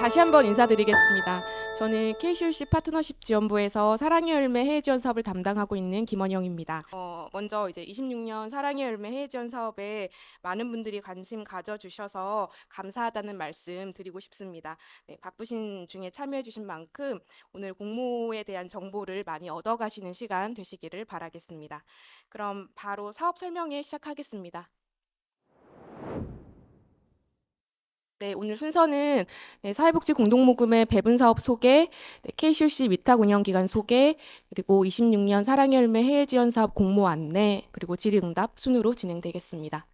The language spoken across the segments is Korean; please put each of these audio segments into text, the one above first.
다시 한번 인사드리겠습니다. 저는 KCUC 파트너십 지원부에서 사랑의 열매 해외 지원 사업을 담당하고 있는 김원영입니다. 먼저 이제 26년 사랑의 열매 해외 지원 사업에 많은 분들이 관심 가져주셔서 감사하다는 말씀 드리고 싶습니다. 네, 바쁘신 중에 참여해주신 만큼 오늘 공모에 대한 정보를 많이 얻어가시는 시간 되시기를 바라겠습니다. 그럼 바로 사업 설명회 시작하겠습니다. 네, 오늘 순서는 사회복지 공동모금의 배분 사업 소개, KCUC 위탁 운영 기간 소개, 그리고 26년 사랑의 열매 해외 지원 사업 공모 안내, 그리고 질의응답 순으로 진행되겠습니다.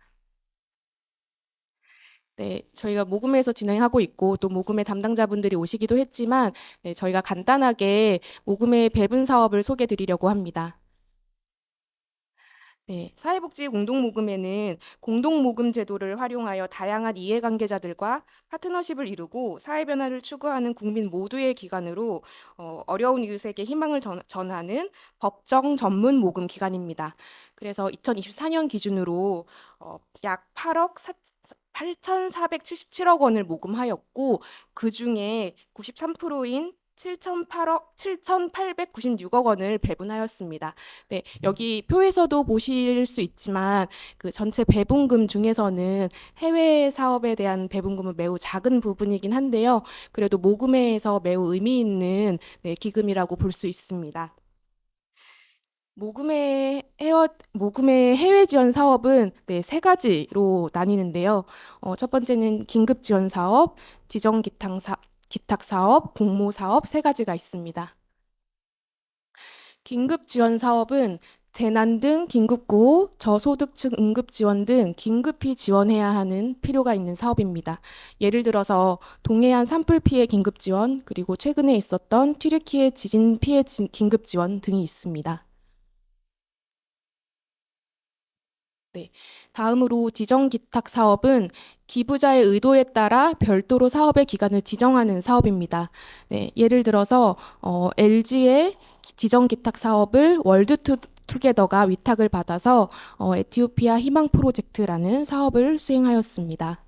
네, 저희가 모금에서 진행하고 있고 또 모금의 담당자분들이 오시기도 했지만 저희가 간단하게 모금의 배분 사업을 소개해 드리려고 합니다. 네, 사회복지 공동모금에는 공동모금 제도를 활용하여 다양한 이해관계자들과 파트너십을 이루고 사회변화를 추구하는 국민 모두의 기관으로 어려운 이웃에게 희망을 전하는 법정 전문 모금 기관입니다. 그래서 2024년 기준으로 약 8,477억 원을 모금하였고 그중에 93%인 7,896억 원을 배분하였습니다. 네, 여기 표에서도 보실 수 있지만 그 전체 배분금 중에서는 해외 사업에 대한 배분금은 매우 작은 부분이긴 한데요. 그래도 모금회에서 매우 의미 있는 기금이라고 볼 수 있습니다. 모금의 해외 지원 사업은 세 가지로 나뉘는데요. 첫 번째는 긴급 지원 사업, 지정 기탁 사업, 공모 사업 세 가지가 있습니다. 긴급 지원 사업은 재난 등 긴급구호, 저소득층 응급 지원 등 긴급히 지원해야 하는 필요가 있는 사업입니다. 예를 들어서 동해안 산불 피해 긴급 지원, 그리고 최근에 있었던 튀르키예 지진 피해 긴급 지원 등이 있습니다. 네. 다음으로 지정 기탁 사업은 기부자의 의도에 따라 별도로 사업의 기간을 지정하는 사업입니다. 네, 예를 들어서 LG의 지정 기탁 사업을 월드투게더가 위탁을 받아서 에티오피아 희망 프로젝트라는 사업을 수행하였습니다.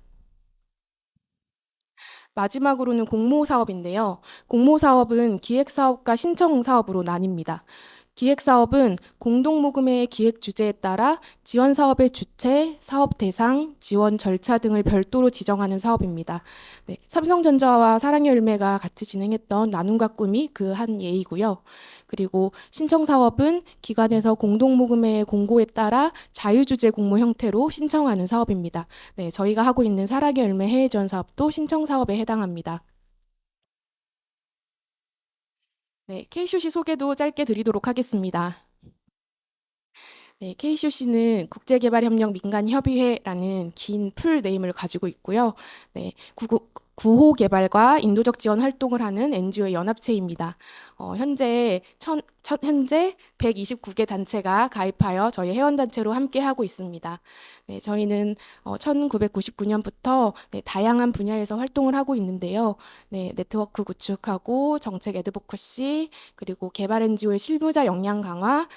마지막으로는 공모 사업인데요. 공모 사업은 기획 사업과 신청 사업으로 나뉩니다. 기획 사업은 공동모금의 기획 주제에 따라 지원 사업의 주체, 사업 대상, 지원 절차 등을 별도로 지정하는 사업입니다. 네, 삼성전자와 사랑의 열매가 같이 진행했던 나눔과 꿈이 그 한 예이고요. 그리고 신청 사업은 기관에서 공동모금의 공고에 따라 자유주제 공모 형태로 신청하는 사업입니다. 네, 저희가 하고 있는 사랑의 열매 해외 지원 사업도 신청 사업에 해당합니다. 네, KCC 소개도 짧게 드리도록 하겠습니다. 네, KCC는 국제개발협력 민간협의회라는 긴 풀네임을 가지고 있고요. 네, 구호 개발과 인도적 지원 활동을 하는 NGO의 연합체입니다. 현재 129개 단체가 가입하여 저희 회원단체로 함께하고 있습니다. 네, 저희는 1999년부터 다양한 분야에서 활동을 하고 있는데요. 네, 네트워크 구축하고 정책 애드보커시, 그리고 개발 NGO의 실무자 역량 강화,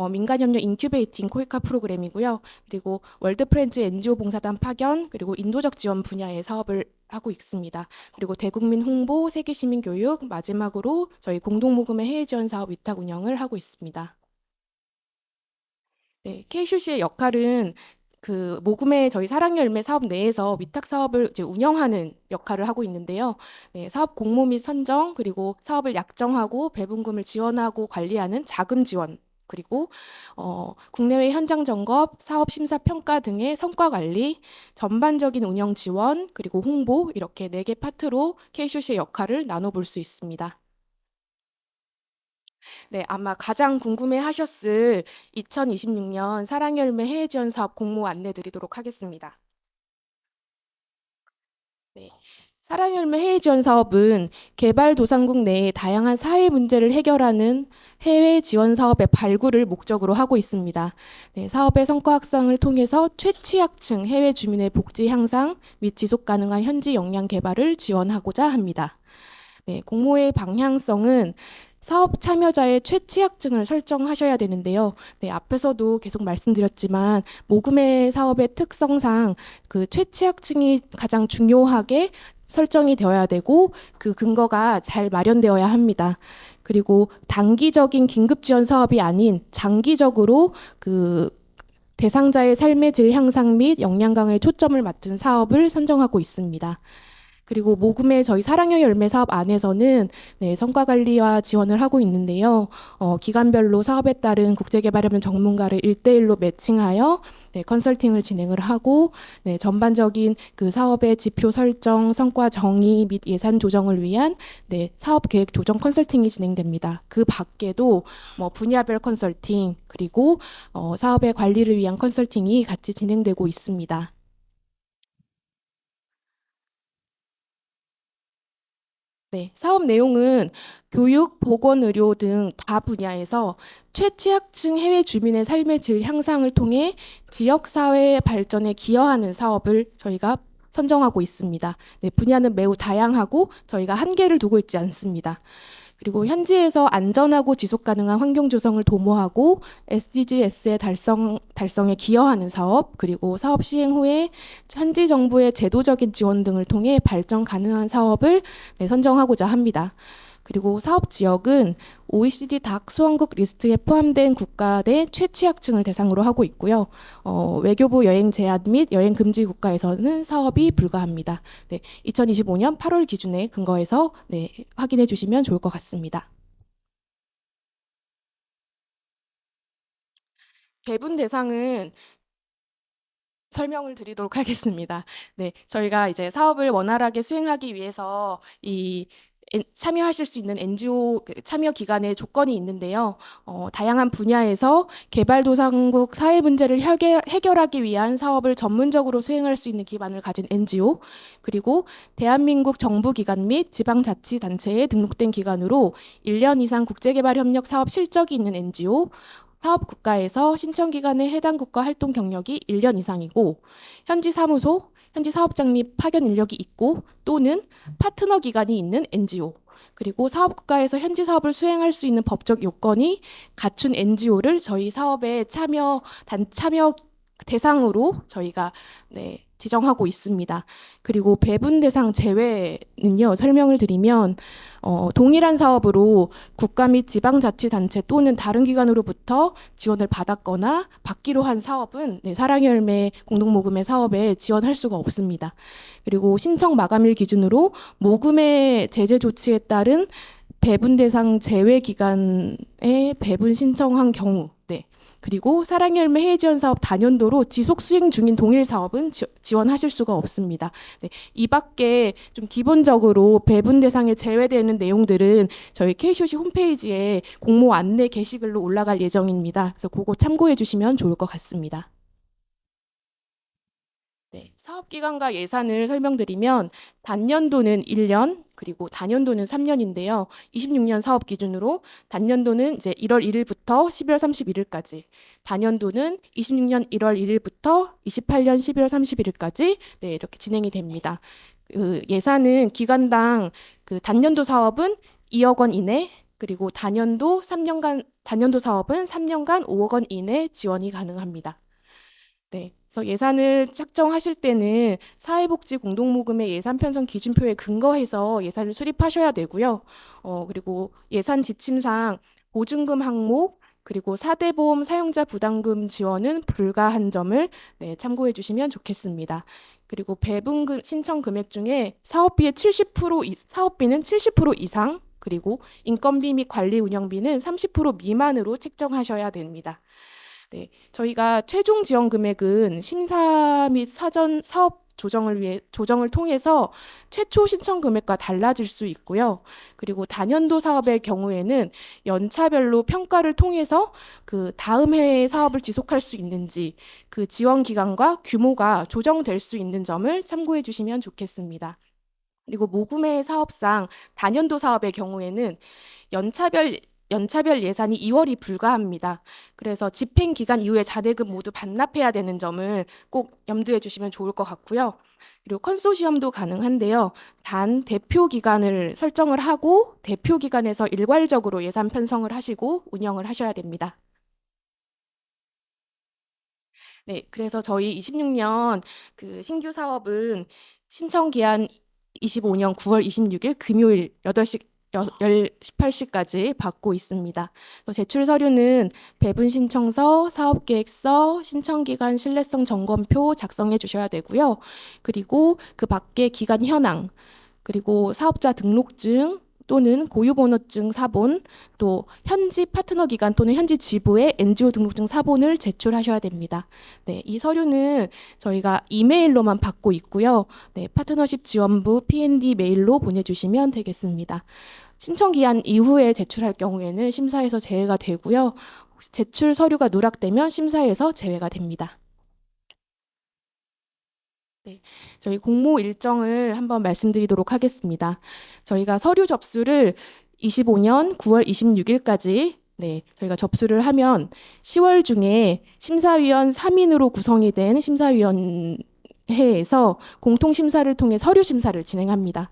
민간협력 인큐베이팅 코이카 프로그램이고요. 그리고 월드 프렌즈 NGO 봉사단 파견, 그리고 인도적 지원 분야의 사업을 하고 있습니다. 그리고 대국민 홍보, 세계 시민 교육, 마지막으로 저희 공동모금의 해외 지원 사업 위탁 운영을 하고 있습니다. 네, KCC의 역할은 그 모금의 저희 사랑의 열매 사업 내에서 위탁 사업을 이제 운영하는 역할을 하고 있는데요. 네, 사업 공모 및 선정, 그리고 사업을 약정하고 배분금을 지원하고 관리하는 자금 지원, 그리고 국내외 현장 점검, 사업 심사 평가 등의 성과 관리, 전반적인 운영 지원, 그리고 홍보 이렇게 4개 파트로 KCC의 역할을 나눠볼 수 있습니다. 네, 아마 가장 궁금해하셨을 2026년 사랑의 열매 해외 지원 사업 공모 안내 드리도록 하겠습니다. 네. 사랑의 열매 해외 지원 사업은 개발도상국 내의 다양한 사회 문제를 해결하는 해외 지원 사업의 발굴을 목적으로 하고 있습니다. 네, 사업의 성과 확산을 통해서 최취약층 해외 주민의 복지 향상 및 지속 가능한 현지 역량 개발을 지원하고자 합니다. 네, 공모의 방향성은 사업 참여자의 최취약층을 설정하셔야 되는데요. 네, 앞에서도 계속 말씀드렸지만 모금의 사업의 특성상 그 최취약층이 가장 중요하게 설정이 되어야 되고 그 근거가 잘 마련되어야 합니다. 그리고 단기적인 긴급 지원 사업이 아닌 장기적으로 그 대상자의 삶의 질 향상 및 역량 강화에 초점을 맞춘 사업을 선정하고 있습니다. 그리고 모금의 저희 사랑의 열매 사업 안에서는 네, 성과 관리와 지원을 하고 있는데요. 기관별로 사업에 따른 국제개발협력 전문가를 1대1로 매칭하여 네, 컨설팅을 진행을 하고 네, 전반적인 그 사업의 지표 설정, 성과 정의 및 예산 조정을 위한 네, 사업 계획 조정 컨설팅이 진행됩니다. 그 밖에도 뭐 분야별 컨설팅 그리고 사업의 관리를 위한 컨설팅이 같이 진행되고 있습니다. 네, 사업 내용은 교육, 보건의료 등 다 분야에서 최취약층 해외 주민의 삶의 질 향상을 통해 지역사회 발전에 기여하는 사업을 저희가 선정하고 있습니다. 네, 분야는 매우 다양하고 저희가 한계를 두고 있지 않습니다. 그리고 현지에서 안전하고 지속 가능한 환경 조성을 도모하고 SDGs의 달성에 기여하는 사업, 그리고 사업 시행 후에 현지 정부의 제도적인 지원 등을 통해 발전 가능한 사업을 네, 선정하고자 합니다. 그리고 사업 지역은 OECD 닥 수원국 리스트에 포함된 국가 내 최취약층을 대상으로 하고 있고요. 외교부 여행 제한 및 여행 금지 국가에서는 사업이 불가합니다. 네, 2025년 8월 기준에 근거해서 네, 확인해 주시면 좋을 것 같습니다. 배분 대상은 설명을 드리도록 하겠습니다. 네, 저희가 이제 사업을 원활하게 수행하기 위해서 참여하실 수 있는 NGO 참여 기관의 조건이 있는데요. 다양한 분야에서 개발도상국 사회 문제를 해결하기 위한 사업을 전문적으로 수행할 수 있는 기반을 가진 NGO, 그리고 대한민국 정부기관 및 지방자치단체에 등록된 기관으로 1년 이상 국제개발협력 사업 실적이 있는 NGO, 사업 국가에서 신청 기간의 해당 국가 활동 경력이 1년 이상이고 현지 사무소, 현지 사업장 및 파견 인력이 있고 또는 파트너 기관이 있는 NGO, 그리고 사업 국가에서 현지 사업을 수행할 수 있는 법적 요건이 갖춘 NGO를 저희 사업에 참여 대상으로 저희가 네, 지정하고 있습니다. 그리고 배분 대상 제외는요, 설명을 드리면 동일한 사업으로 국가 및 지방자치단체 또는 다른 기관으로부터 지원을 받았거나 받기로 한 사업은 네, 사랑의 열매 공동모금의 사업에 지원할 수가 없습니다. 그리고 신청 마감일 기준으로 모금의 제재 조치에 따른 배분 대상 제외 기간에 배분 신청한 경우, 네. 그리고 사랑의 열매 해외 지원 사업 단연도로 지속 수행 중인 동일 사업은 지원하실 수가 없습니다. 네, 이 밖에 좀 기본적으로 배분 대상에 제외되는 내용들은 저희 K쇼시 홈페이지에 공모 안내 게시글로 올라갈 예정입니다. 그래서 그거 참고해 주시면 좋을 것 같습니다. 네, 사업 기간과 예산을 설명드리면 단년도는 1년, 그리고 단연도는 3년인데요. 26년 사업 기준으로 단년도는 이제 1월 1일부터 12월 31일까지, 단연도는 26년 1월 1일부터 28년 12월 31일까지 네, 이렇게 진행이 됩니다. 그 예산은 기간당 그 단년도 사업은 2억 원 이내, 그리고 단년도 사업은 3년간 5억 원 이내 지원이 가능합니다. 네. 그래서 예산을 책정하실 때는 사회복지 공동모금의 예산 편성 기준표에 근거해서 예산을 수립하셔야 되고요. 그리고 예산 지침상 보증금 항목 그리고 사대보험 사용자 부담금 지원은 불가한 점을 네, 참고해 주시면 좋겠습니다. 그리고 배분금 신청 금액 중에 사업비는 70% 이상, 그리고 인건비 및 관리 운영비는 30% 미만으로 책정하셔야 됩니다. 네, 저희가 최종 지원 금액은 심사 및 사전 사업 조정을 통해서 최초 신청 금액과 달라질 수 있고요. 그리고 단연도 사업의 경우에는 연차별로 평가를 통해서 그 다음 해에 사업을 지속할 수 있는지 그 지원 기간과 규모가 조정될 수 있는 점을 참고해 주시면 좋겠습니다. 그리고 모금회 사업상 단연도 사업의 경우에는 연차별 예산이 2월이 불가합니다. 그래서 집행 기간 이후에 자대금 모두 반납해야 되는 점을 꼭 염두에 주시면 좋을 것 같고요. 그리고 컨소시엄도 가능한데요. 단 대표 기간을 설정을 하고 대표 기간에서 일괄적으로 예산 편성을 하시고 운영을 하셔야 됩니다. 네, 그래서 저희 26년 그 신규 사업은 신청 기한 25년 9월 26일 금요일 8시 18시까지 받고 있습니다. 제출 서류는 배분 신청서, 사업계획서, 신청기간 신뢰성 점검표 작성해 주셔야 되고요. 그리고 그 밖에 기간 현황, 그리고 사업자 등록증 또는 고유번호증 사본, 또 현지 파트너 기관 또는 현지 지부의 NGO 등록증 사본을 제출하셔야 됩니다. 네, 이 서류는 저희가 이메일로만 받고 있고요. 네, 파트너십 지원부 P&D 메일로 보내주시면 되겠습니다. 신청 기한 이후에 제출할 경우에는 심사에서 제외가 되고요. 제출 서류가 누락되면 심사에서 제외가 됩니다. 네, 저희 공모 일정을 한번 말씀드리도록 하겠습니다. 저희가 서류 접수를 25년 9월 26일까지 저희가 접수를 하면 10월 중에 심사위원 3인으로 구성이 된 심사위원회에서 공통심사를 통해 서류 심사를 진행합니다.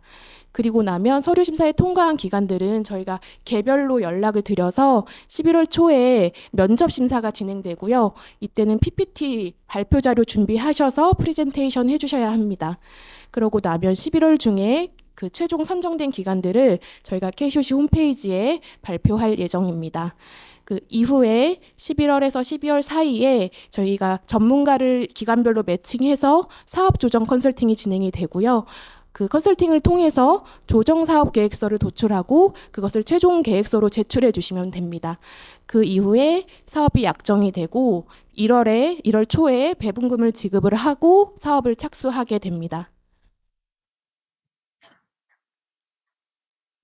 그리고 나면 서류 심사에 통과한 기관들은 저희가 개별로 연락을 드려서 11월 초에 면접 심사가 진행되고요. 이때는 PPT 발표 자료 준비하셔서 프레젠테이션 해주셔야 합니다. 그러고 나면 11월 중에 그 최종 선정된 기관들을 저희가 KCOC 홈페이지에 발표할 예정입니다. 그 이후에 11월에서 12월 사이에 저희가 전문가를 기관별로 매칭해서 사업 조정 컨설팅이 진행이 되고요. 그 컨설팅을 통해서 조정 사업 계획서를 도출하고 그것을 최종 계획서로 제출해 주시면 됩니다. 그 이후에 사업이 약정이 되고 1월 초에 배분금을 지급을 하고 사업을 착수하게 됩니다.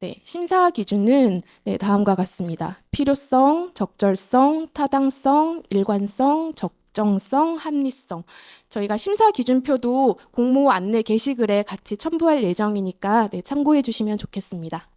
네, 심사 기준은 다음과 같습니다. 필요성, 적절성, 타당성, 일관성, 적정성, 합리성. 저희가 심사 기준표도 공모 안내 게시글에 같이 첨부할 예정이니까 참고해 주시면 좋겠습니다.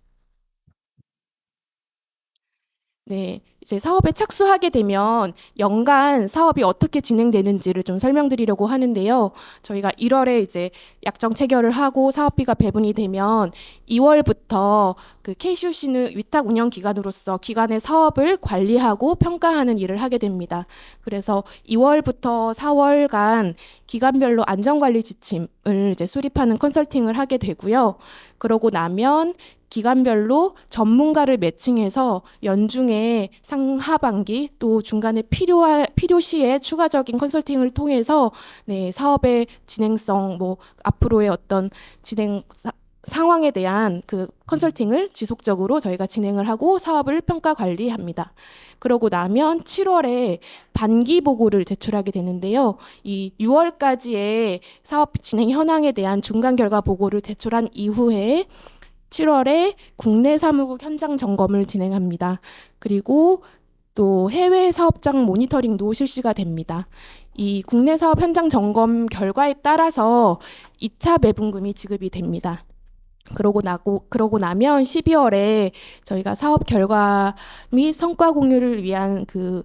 네, 이제 사업에 착수하게 되면 연간 사업이 어떻게 진행되는지를 좀 설명드리려고 하는데요. 저희가 1월에 이제 약정 체결을 하고 사업비가 배분이 되면 2월부터 그 KCOC는 위탁 운영 기관으로서 기관의 사업을 관리하고 평가하는 일을 하게 됩니다. 그래서 2월부터 4월간 기관별로 안전관리 지침을 이제 수립하는 컨설팅을 하게 되고요. 그러고 나면 기관별로 전문가를 매칭해서 연중에 상하반기 또 중간에 필요시에 추가적인 컨설팅을 통해서 사업의 진행성, 뭐 앞으로의 어떤 진행 상황에 대한 그 컨설팅을 지속적으로 저희가 진행을 하고 사업을 평가 관리합니다. 그러고 나면 7월에 반기 보고를 제출하게 되는데요. 이 6월까지의 사업 진행 현황에 대한 중간 결과 보고를 제출한 이후에 7월에 국내 사무국 현장 점검을 진행합니다. 그리고 또 해외 사업장 모니터링도 실시가 됩니다. 이 국내 사업 현장 점검 결과에 따라서 2차 배분금이 지급이 됩니다. 그러고 나면 12월에 저희가 사업 결과 및 성과 공유를 위한 그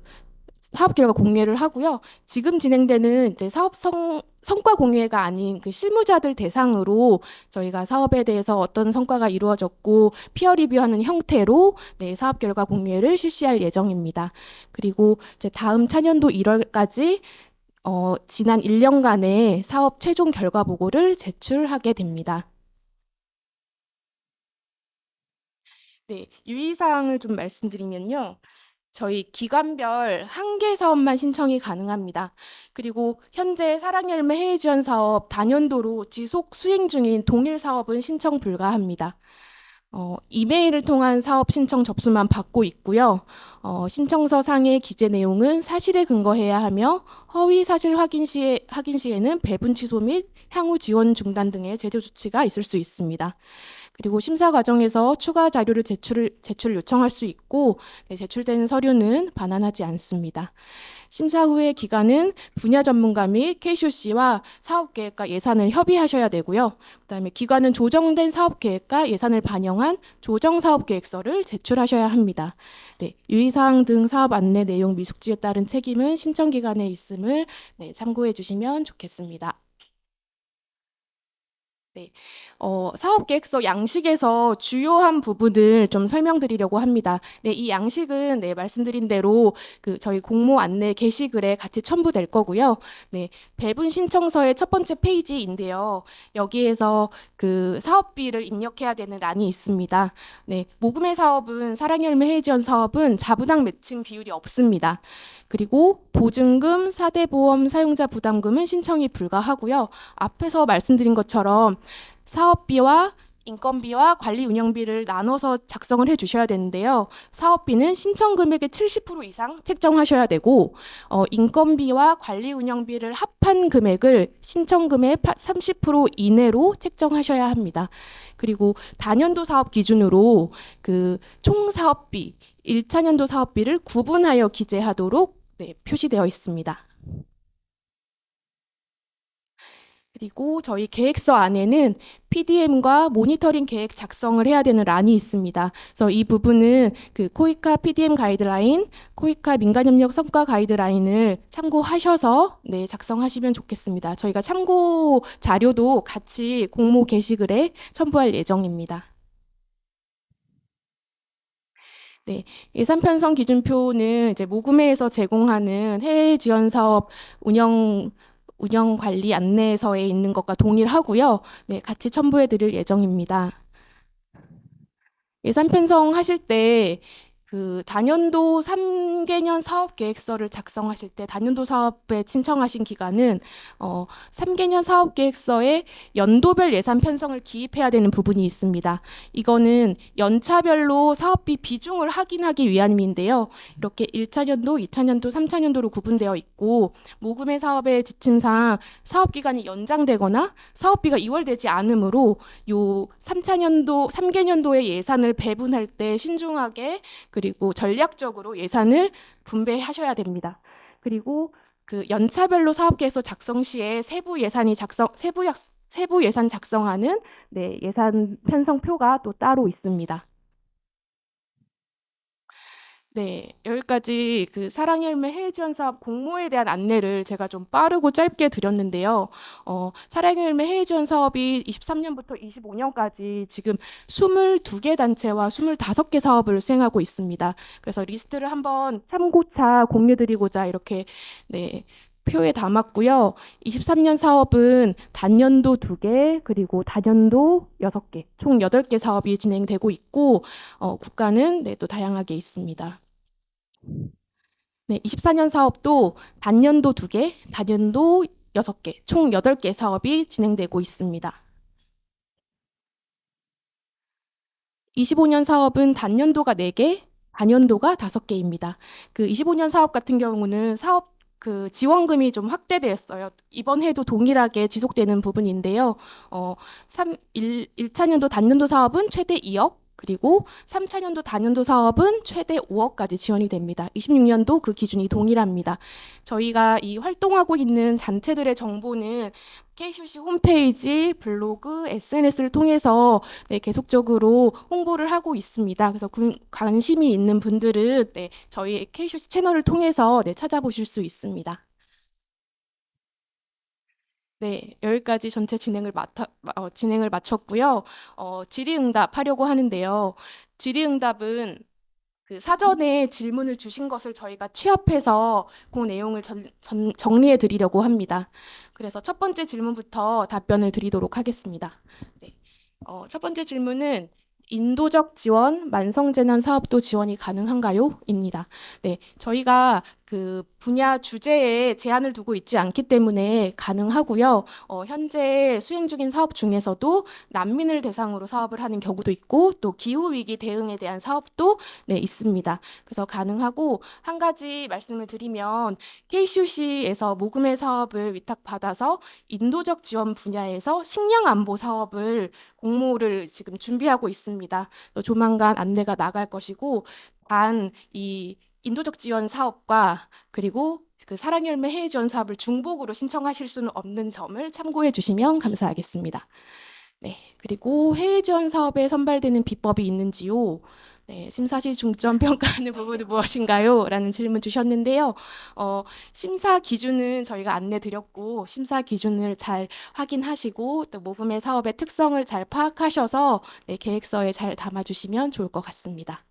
사업 결과 공유회를 하고요. 지금 진행되는 이제 성과 공유회가 아닌 그 실무자들 대상으로 저희가 사업에 대해서 어떤 성과가 이루어졌고 피어 리뷰하는 형태로 사업 결과 공유회를 실시할 예정입니다. 그리고 이제 다음 차년도 1월까지 지난 1년간의 사업 최종 결과 보고를 제출하게 됩니다. 네, 유의사항을 좀 말씀드리면요. 저희 기관별 한 개 사업만 신청이 가능합니다. 그리고 현재 사랑열매 해외 지원 사업 단연도로 지속 수행 중인 동일 사업은 신청 불가합니다. 이메일을 통한 사업 신청 접수만 받고 있고요. 신청서 상의 기재 내용은 사실에 근거해야 하며 허위 사실 확인 시에는 배분 취소 및 향후 지원 중단 등의 제재 조치가 있을 수 있습니다. 그리고 심사 과정에서 추가 자료를 제출 요청할 수 있고 제출된 서류는 반환하지 않습니다. 심사 후의 기간은 분야 전문가 및 KCOC와 사업계획과 예산을 협의하셔야 되고요. 그다음에 기관은 조정된 사업계획과 예산을 반영한 조정사업계획서를 제출하셔야 합니다. 유의사항 등 사업 안내 내용 미숙지에 따른 책임은 신청기관에 있음을 참고해 주시면 좋겠습니다. 네, 사업계획서 양식에서 주요한 부분을 좀 설명드리려고 합니다. 네, 이 양식은 네, 말씀드린 대로 그 저희 공모 안내 게시글에 같이 첨부될 거고요. 네, 배분 신청서의 첫 번째 페이지인데요. 여기에서 그 사업비를 입력해야 되는 란이 있습니다. 네, 모금의 사업은 사랑의 열매 해지원 사업은 자부당 매칭 비율이 없습니다. 그리고 보증금, 사대보험 사용자 부담금은 신청이 불가하고요. 앞에서 말씀드린 것처럼 사업비와 인건비와 관리 운영비를 나눠서 작성을 해 주셔야 되는데요. 사업비는 신청 금액의 70% 이상 책정하셔야 되고 인건비와 관리 운영비를 합한 금액을 신청 금액의 30% 이내로 책정하셔야 합니다. 그리고 단연도 사업 기준으로 그 총 사업비, 1차 년도 사업비를 구분하여 기재하도록 네, 표시되어 있습니다. 그리고 저희 계획서 안에는 PDM과 모니터링 계획 작성을 해야 되는 란이 있습니다. 그래서 이 부분은 그 코이카 PDM 가이드라인, 코이카 민간협력 성과 가이드라인을 참고하셔서 네, 작성하시면 좋겠습니다. 저희가 참고 자료도 같이 공모 게시글에 첨부할 예정입니다. 네, 예산 편성 기준표는 이제 모금회에서 제공하는 해외 지원 사업 운영 관리 안내서에 있는 것과 동일하고요. 네, 같이 첨부해 드릴 예정입니다. 예산 편성하실 때 그 단연도 3개년 사업 계획서를 작성하실 때 단연도 사업에 신청하신 기간은 3개년 사업 계획서에 연도별 예산 편성을 기입해야 되는 부분이 있습니다. 이거는 연차별로 사업비 비중을 확인하기 위함인데요. 이렇게 1차년도, 2차년도, 3차년도로 구분되어 있고 모금의 사업의 지침상 사업 기간이 연장되거나 사업비가 이월되지 않으므로 요 3차년도, 3개년도의 예산을 배분할 때 신중하게 그리고 전략적으로 예산을 분배하셔야 됩니다. 그리고 그 연차별로 사업계획서 작성 시에 세부 예산 작성하는 네, 예산 편성표가 또 따로 있습니다. 네, 여기까지 그 사랑의 열매 해외 지원 사업 공모에 대한 안내를 제가 좀 빠르고 짧게 드렸는데요. 사랑의 열매 해외 지원 사업이 23년부터 25년까지 지금 22개 단체와 25개 사업을 수행하고 있습니다. 그래서 리스트를 한번 참고차 공유드리고자 이렇게 네, 표에 담았고요. 23년 사업은 단연도 2개, 그리고 단연도 6개, 총 8개 사업이 진행되고 있고, 국가는 네, 또 다양하게 있습니다. 네, 24년 사업도 단연도 2개, 단연도 6개, 총 8개 사업이 진행되고 있습니다. 25년 사업은 단연도가 4개, 단연도가 5개입니다. 그 25년 사업 같은 경우는 사업 그 지원금이 좀 확대되었어요. 이번 해도 동일하게 지속되는 부분인데요. 1차년도 단년도 사업은 최대 2억, 그리고 3차년도 단년도 사업은 최대 5억까지 지원이 됩니다. 26년도 그 기준이 동일합니다. 저희가 이 활동하고 있는 단체들의 정보는 KCC 홈페이지, 블로그, SNS를 통해서 네, 계속적으로 홍보를 하고 있습니다. 그래서 관심이 있는 분들은 네, 저희 KCC 채널을 통해서 네, 찾아보실 수 있습니다. 네, 여기까지 전체 진행을 마쳤고요. 질의응답 하려고 하는데요. 질의응답은 그 사전에 질문을 주신 것을 저희가 취합해서 그 내용을 정리해 드리려고 합니다. 그래서 첫 번째 질문부터 답변을 드리도록 하겠습니다. 네. 첫 번째 질문은 인도적 지원, 만성재난 사업도 지원이 가능한가요? 입니다. 네, 저희가 그 분야 주제에 제한을 두고 있지 않기 때문에 가능하고요. 현재 수행 중인 사업 중에서도 난민을 대상으로 사업을 하는 경우도 있고 또 기후 위기 대응에 대한 사업도 네, 있습니다. 그래서 가능하고 한 가지 말씀을 드리면 KCC에서 모금의 사업을 위탁받아서 인도적 지원 분야에서 식량 안보 사업을 공모를 지금 준비하고 있습니다. 조만간 안내가 나갈 것이고 단 이 인도적 지원 사업과 그리고 그 사랑의 열매 해외 지원 사업을 중복으로 신청하실 수는 없는 점을 참고해 주시면 감사하겠습니다. 네, 그리고 해외 지원 사업에 선발되는 비법이 있는지요? 네, 심사 시 중점 평가하는 부분은 무엇인가요? 라는 질문 주셨는데요. 심사 기준은 저희가 안내 드렸고, 심사 기준을 잘 확인하시고, 또 모금의 사업의 특성을 잘 파악하셔서 네, 계획서에 잘 담아주시면 좋을 것 같습니다.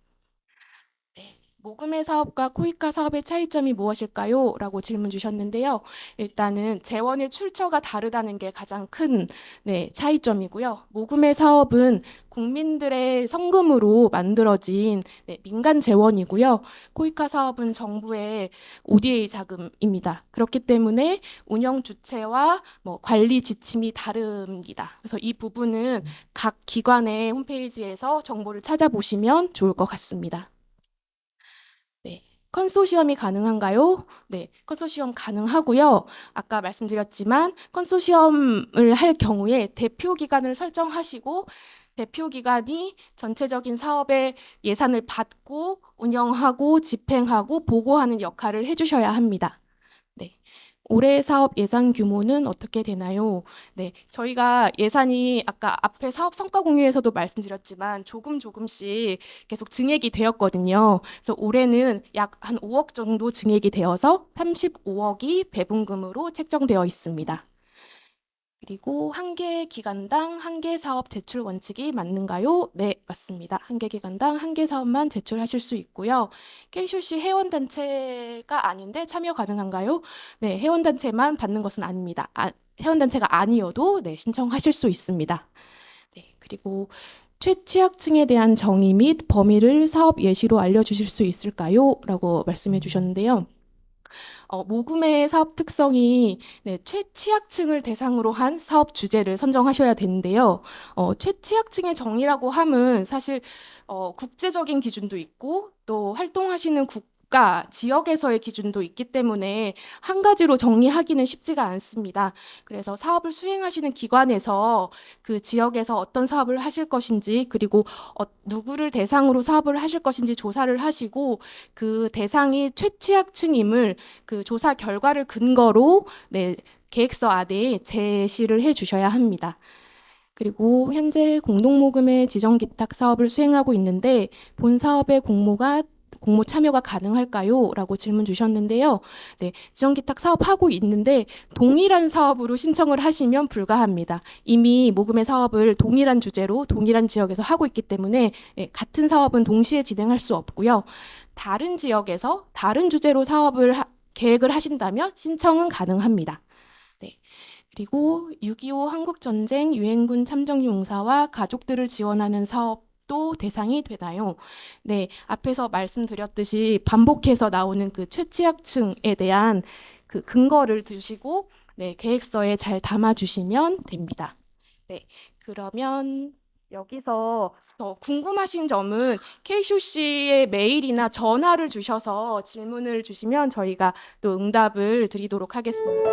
네, 모금의 사업과 코이카 사업의 차이점이 무엇일까요? 라고 질문 주셨는데요. 일단은 재원의 출처가 다르다는 게 가장 큰 네, 차이점이고요. 모금의 사업은 국민들의 성금으로 만들어진 네, 민간 재원이고요. 코이카 사업은 정부의 ODA 자금입니다. 그렇기 때문에 운영 주체와 뭐 관리 지침이 다릅니다. 그래서 이 부분은 각 기관의 홈페이지에서 정보를 찾아보시면 좋을 것 같습니다. 네. 컨소시엄이 가능한가요? 네, 컨소시엄 가능하고요. 아까 말씀드렸지만 컨소시엄을 할 경우에 대표 기관을 설정하시고 대표 기관이 전체적인 사업의 예산을 받고 운영하고 집행하고 보고하는 역할을 해주셔야 합니다. 네. 올해 사업 예산 규모는 어떻게 되나요? 네, 저희가 예산이 아까 앞에 사업 성과 공유에서도 말씀드렸지만 조금씩 계속 증액이 되었거든요. 그래서 올해는 약 한 5억 정도 증액이 되어서 35억이 배분금으로 책정되어 있습니다. 그리고 한 개 기간당 한 개 사업 제출 원칙이 맞는가요? 네, 맞습니다. 한 개 기간당 한 개 사업만 제출하실 수 있고요. KCC 회원단체가 아닌데 참여 가능한가요? 네, 회원단체만 받는 것은 아닙니다. 회원단체가 아니어도 네, 신청하실 수 있습니다. 네, 그리고 최취약층에 대한 정의 및 범위를 사업 예시로 알려주실 수 있을까요? 라고 말씀해 주셨는데요. 모금의 사업 특성이 네, 최취약층을 대상으로 한 사업 주제를 선정하셔야 되는데요. 최취약층의 정의라고 함은 사실 국제적인 기준도 있고 또 활동하시는 국가, 지역에서의 기준도 있기 때문에 한 가지로 정의하기는 쉽지가 않습니다. 그래서 사업을 수행하시는 기관에서 그 지역에서 어떤 사업을 하실 것인지 그리고 누구를 대상으로 사업을 하실 것인지 조사를 하시고 그 대상이 최취약층임을 그 조사 결과를 근거로 네, 계획서 안에 제시를 해 주셔야 합니다. 그리고 현재 공동모금의 지정기탁 사업을 수행하고 있는데 본 사업의 공모 참여가 가능할까요? 라고 질문 주셨는데요. 네, 지정기탁 사업하고 있는데 동일한 사업으로 신청을 하시면 불가합니다. 이미 모금의 사업을 동일한 주제로 동일한 지역에서 하고 있기 때문에 같은 사업은 동시에 진행할 수 없고요. 다른 지역에서 다른 주제로 사업을 계획을 하신다면 신청은 가능합니다. 네. 그리고 6.25 한국전쟁 유엔군 참전용사와 가족들을 지원하는 사업도 대상이 되나요? 네, 앞에서 말씀드렸듯이 반복해서 나오는 그 최취약층에 대한 그 근거를 두시고 네, 계획서에 잘 담아주시면 됩니다. 네, 그러면 여기서 더 궁금하신 점은 KCC의 메일이나 전화를 주셔서 질문을 주시면 저희가 또 응답을 드리도록 하겠습니다.